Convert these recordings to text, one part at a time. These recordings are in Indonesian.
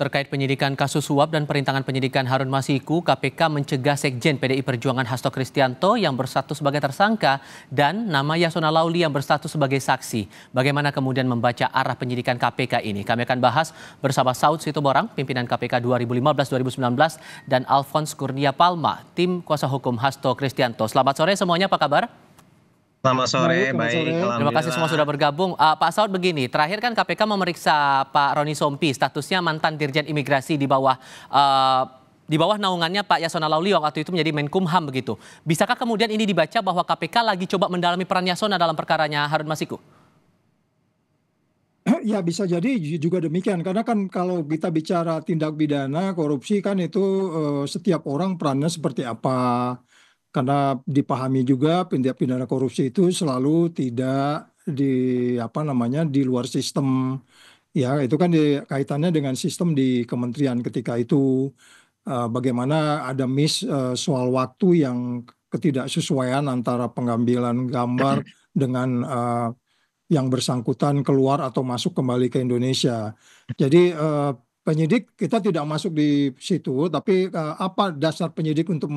Terkait penyidikan kasus suap dan perintangan penyidikan Harun Masiku, KPK mencegah Sekjen PDI Perjuangan Hasto Kristianto yang berstatus sebagai tersangka dan nama Yasona Lauli yang berstatus sebagai saksi. Bagaimana kemudian membaca arah penyidikan KPK ini? Kami akan bahas bersama Saud Situborang, pimpinan KPK 2015-2019, dan Alphonse Kurnia Palma, tim kuasa hukum Hasto Kristianto. Selamat sore semuanya, apa kabar? Selamat sore, baik. Terima kasih semua sudah bergabung. Pak Saud, begini, terakhir kan KPK memeriksa Pak Roni Sompi, statusnya mantan Dirjen Imigrasi di bawah naungannya Pak Yasona Lauli yang waktu itu menjadi Menkumham begitu. Bisakah kemudian ini dibaca bahwa KPK lagi coba mendalami peran Yasona dalam perkaranya Harun Masiku? Ya bisa jadi juga demikian, karena kan kalau kita bicara tindak pidana korupsi kan itu setiap orang perannya seperti apa. Karena dipahami juga tindak pidana korupsi itu selalu tidak di luar sistem. Ya, itu kan kaitannya dengan sistem di kementerian ketika itu bagaimana ada soal waktu yang ketidaksesuaian antara pengambilan gambar dengan yang bersangkutan keluar atau masuk kembali ke Indonesia. Jadi penyidik kita tidak masuk di situ, tapi apa dasar penyidik untuk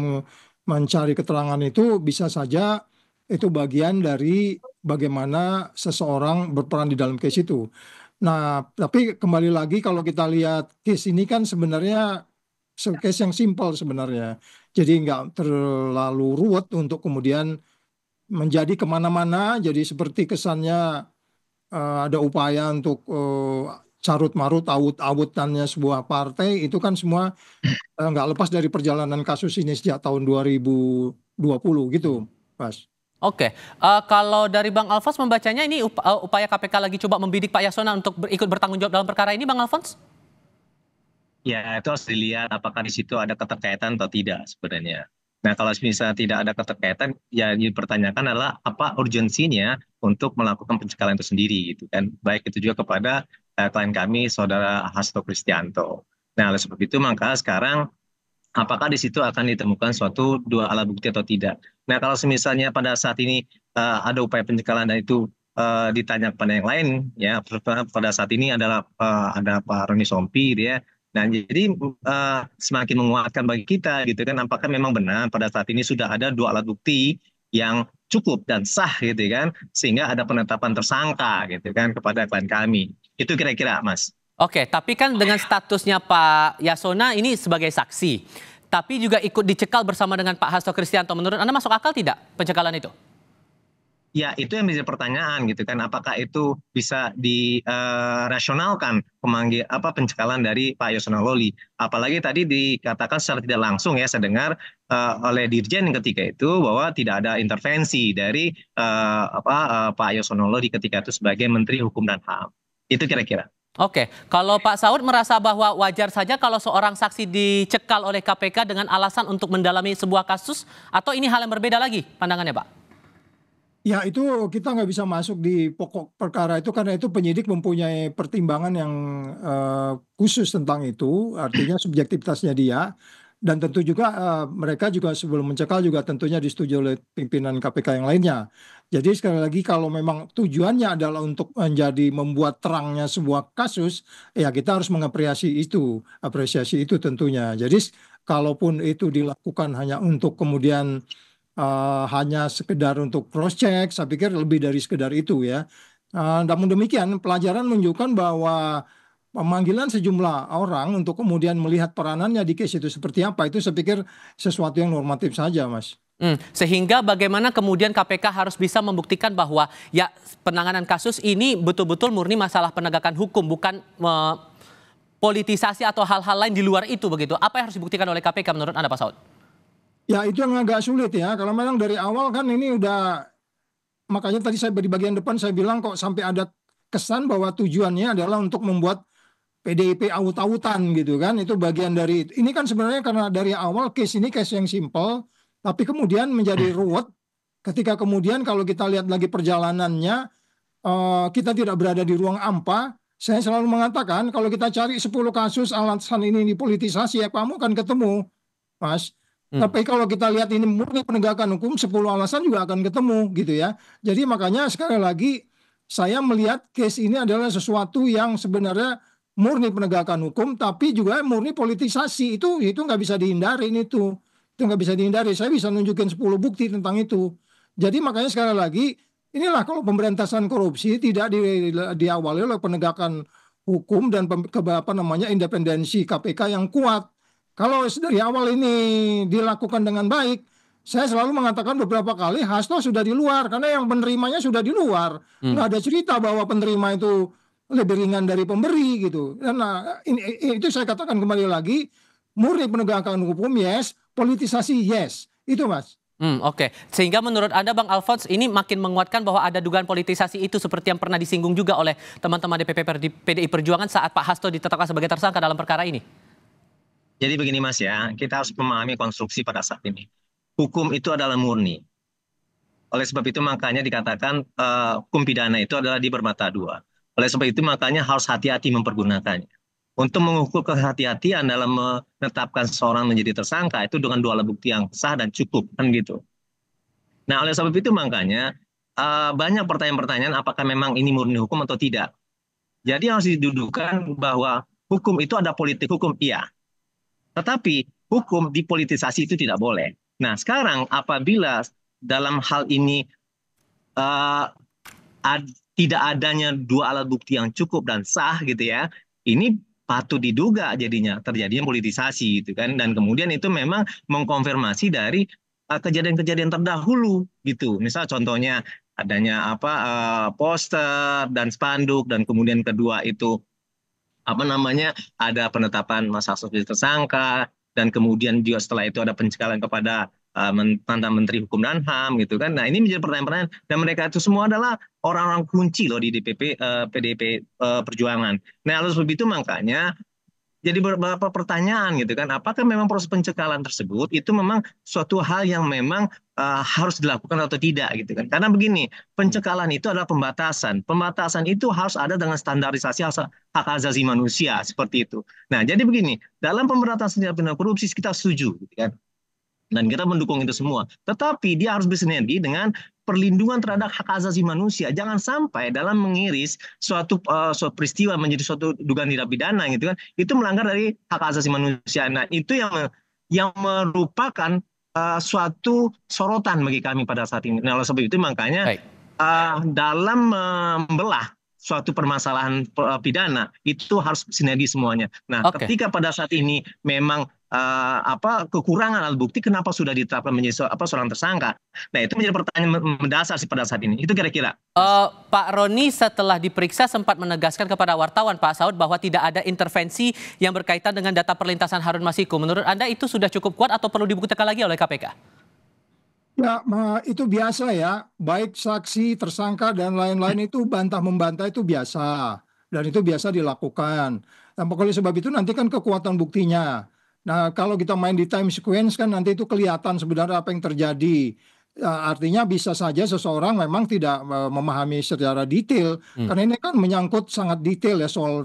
mencari keterangan itu bisa saja itu bagian dari bagaimana seseorang berperan di dalam case itu. Nah, tapi kembali lagi kalau kita lihat case ini kan sebenarnya case yang simpel sebenarnya. Jadi nggak terlalu ruwet untuk kemudian menjadi kemana-mana, jadi seperti kesannya ada upaya untuk carut-marut awut-awutannya sebuah partai, itu kan semua nggak lepas dari perjalanan kasus ini sejak tahun 2020 gitu, Mas. Oke, kalau dari Bang Alphonse membacanya ini upaya KPK lagi coba membidik Pak Yasona untuk ikut bertanggung jawab dalam perkara ini, Bang Alphonse? Ya, itu harus dilihat apakah di situ ada keterkaitan atau tidak sebenarnya. Nah, kalau misalnya tidak ada keterkaitan, ya yang dipertanyakan adalah apa urgensinya untuk melakukan pencekalan itu sendiri, gitu kan. Baik itu juga kepada klien kami, Saudara Hasto Kristianto. Nah, oleh sebab itu maka sekarang apakah di situ akan ditemukan suatu dua alat bukti atau tidak. Nah, kalau misalnya pada saat ini ada upaya pencekalan dan itu ditanya kepada yang lain, ya pada saat ini adalah ada Pak Roni Sompi, gitu ya. Nah, jadi semakin menguatkan bagi kita, gitu kan, apakah memang benar pada saat ini sudah ada dua alat bukti yang cukup dan sah, gitu kan, sehingga ada penetapan tersangka, gitu kan, kepada klien kami. Itu kira-kira, Mas. Oke, tapi kan dengan statusnya Pak Yasona ini sebagai saksi, tapi juga ikut dicekal bersama dengan Pak Hasto Kristianto. Menurut Anda masuk akal tidak pencekalan itu? Ya, itu yang menjadi pertanyaan, gitu kan, apakah itu bisa dirasionalkan pencekalan dari Pak Yasona Lauli. Apalagi tadi dikatakan secara tidak langsung, ya, saya dengar oleh Dirjen ketika itu bahwa tidak ada intervensi dari Pak Yasona Lauli ketika itu sebagai Menteri Hukum dan HAM. Itu kira-kira. Oke, kalau Pak Saud merasa bahwa wajar saja kalau seorang saksi dicekal oleh KPK dengan alasan untuk mendalami sebuah kasus, atau ini hal yang berbeda lagi pandangannya, Pak? Ya, itu kita nggak bisa masuk di pokok perkara itu karena itu penyidik mempunyai pertimbangan yang khusus tentang itu, artinya subjektivitasnya dia. Dan tentu juga mereka juga sebelum mencekal juga tentunya disetujui oleh pimpinan KPK yang lainnya. Jadi sekali lagi kalau memang tujuannya adalah untuk membuat terangnya sebuah kasus, ya kita harus apresiasi itu tentunya. Jadi kalaupun itu dilakukan hanya untuk kemudian hanya sekedar untuk cross check, saya pikir lebih dari sekedar itu, ya. Namun demikian pelajaran menunjukkan bahwa pemanggilan sejumlah orang untuk kemudian melihat peranannya di case itu seperti apa, itu saya pikir sesuatu yang normatif saja, Mas. Sehingga bagaimana kemudian KPK harus bisa membuktikan bahwa ya penanganan kasus ini betul-betul murni masalah penegakan hukum, bukan politisasi atau hal-hal lain di luar itu begitu. Apa yang harus dibuktikan oleh KPK menurut Anda, Pak Saud? Ya, itu yang agak sulit, ya. Kalau memang dari awal kan ini udah, makanya tadi saya di bagian depan saya bilang kok sampai ada kesan bahwa tujuannya adalah untuk membuat PDIP awut-awutan gitu kan. Itu bagian dari ini kan sebenarnya karena dari awal case ini case yang simple, tapi kemudian menjadi ruwet ketika kemudian kalau kita lihat lagi perjalanannya, kita tidak berada di ruang hampa. Saya selalu mengatakan kalau kita cari 10 kasus alasan ini dipolitisasi, ya kamu akan ketemu, Mas. Tapi kalau kita lihat ini murni penegakan hukum, 10 alasan juga akan ketemu gitu, ya. Jadi makanya sekali lagi saya melihat case ini adalah sesuatu yang sebenarnya murni penegakan hukum, tapi juga murni politisasi. Itu nggak bisa dihindarin itu nggak bisa dihindari. Saya bisa nunjukin 10 bukti tentang itu. Jadi makanya sekali lagi, inilah kalau pemberantasan korupsi tidak diawali oleh penegakan hukum dan independensi KPK yang kuat. Kalau dari awal ini dilakukan dengan baik, saya selalu mengatakan beberapa kali Hasto sudah di luar karena yang penerimanya sudah di luar. Nggak ada cerita bahwa penerima itu lebih ringan dari pemberi gitu. Dan itu saya katakan kembali lagi, murni penegakan hukum yes, politisasi yes. Itu Mas. Oke. Sehingga menurut Anda Bang Alphonse ini makin menguatkan bahwa ada dugaan politisasi itu seperti yang pernah disinggung juga oleh teman-teman DPP PDI Perjuangan saat Pak Hasto ditetapkan sebagai tersangka dalam perkara ini. Jadi begini Mas ya, kita harus memahami konstruksi pada saat ini. Hukum itu adalah murni. Oleh sebab itu makanya dikatakan hukum pidana itu adalah di bermata dua. Oleh sebab itu makanya harus hati-hati mempergunakannya. Untuk mengukur kehati-hatian dalam menetapkan seseorang menjadi tersangka itu dengan dua alat bukti yang sah dan cukup kan gitu. Nah oleh sebab itu makanya banyak pertanyaan-pertanyaan apakah memang ini murni hukum atau tidak. Jadi harus didudukan bahwa hukum itu ada politik hukum iya. Tetapi hukum dipolitisasi itu tidak boleh. Nah sekarang apabila dalam hal ini tidak adanya dua alat bukti yang cukup dan sah gitu ya, ini patut diduga jadinya terjadinya politisasi gitu kan, dan kemudian itu memang mengkonfirmasi dari kejadian-kejadian terdahulu gitu. Misal contohnya adanya poster dan spanduk, dan kemudian kedua itu ada penetapan Mas Hasto sebagai tersangka, dan kemudian juga setelah itu ada pencekalan kepada mantan Menteri Hukum dan HAM gitu kan. Nah ini menjadi pertanyaan-pertanyaan, dan mereka itu semua adalah orang-orang kunci loh di DPP PDIP Perjuangan. Nah oleh sebab itu makanya jadi beberapa pertanyaan gitu kan, apakah memang proses pencekalan tersebut itu memang suatu hal yang memang harus dilakukan atau tidak gitu kan. Karena begini, pencekalan itu adalah pembatasan. Pembatasan itu harus ada dengan standarisasi hak asasi manusia seperti itu. Nah jadi begini, dalam pemberantasan tindak pidana korupsi kita setuju gitu kan. Dan kita mendukung itu semua. Tetapi dia harus bersinergi dengan perlindungan terhadap hak asasi manusia. Jangan sampai dalam mengiris suatu peristiwa menjadi suatu dugaan tindak pidana gitu kan, itu melanggar dari hak asasi manusia. Nah itu yang merupakan suatu sorotan bagi kami pada saat ini. Nah oleh sebab itu makanya dalam membelah suatu permasalahan pidana itu harus sinergi semuanya. Nah ketika pada saat ini memang kekurangan alat bukti, kenapa sudah ditetapkan menjadi seorang tersangka? Nah itu menjadi pertanyaan mendasar sih pada saat ini. Itu kira-kira. Pak Roni setelah diperiksa sempat menegaskan kepada wartawan Pak Saud bahwa tidak ada intervensi yang berkaitan dengan data perlintasan Harun Masiku. Menurut Anda itu sudah cukup kuat atau perlu dibuktikan lagi oleh KPK? Ya, itu biasa ya. Baik saksi, tersangka, dan lain-lain itu bantah-membantah itu biasa. Dan itu biasa dilakukan. Dan oleh sebab itu nanti kan kekuatan buktinya. Nah, kalau kita main di time sequence kan nanti itu kelihatan sebenarnya apa yang terjadi. Artinya bisa saja seseorang memang tidak memahami secara detail. Karena ini kan menyangkut sangat detail ya soal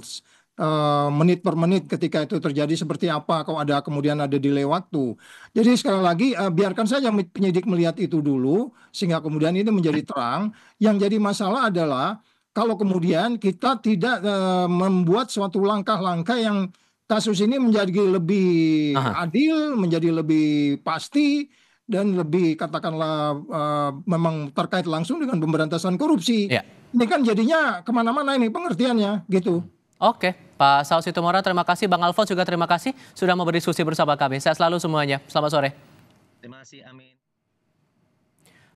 menit per menit ketika itu terjadi seperti apa, kalau kemudian ada delay waktu. Jadi sekali lagi biarkan saja penyidik melihat itu dulu sehingga kemudian ini menjadi terang. Yang jadi masalah adalah kalau kemudian kita tidak membuat suatu langkah-langkah yang kasus ini menjadi lebih adil, menjadi lebih pasti, dan lebih katakanlah memang terkait langsung dengan pemberantasan korupsi. Ini kan jadinya kemana-mana ini pengertiannya gitu. Oke, Pak Saud Situmorang terima kasih, Bang Alphonse juga terima kasih sudah mau berdiskusi bersama kami. Sehat selalu semuanya. Selamat sore. Terima kasih, amin.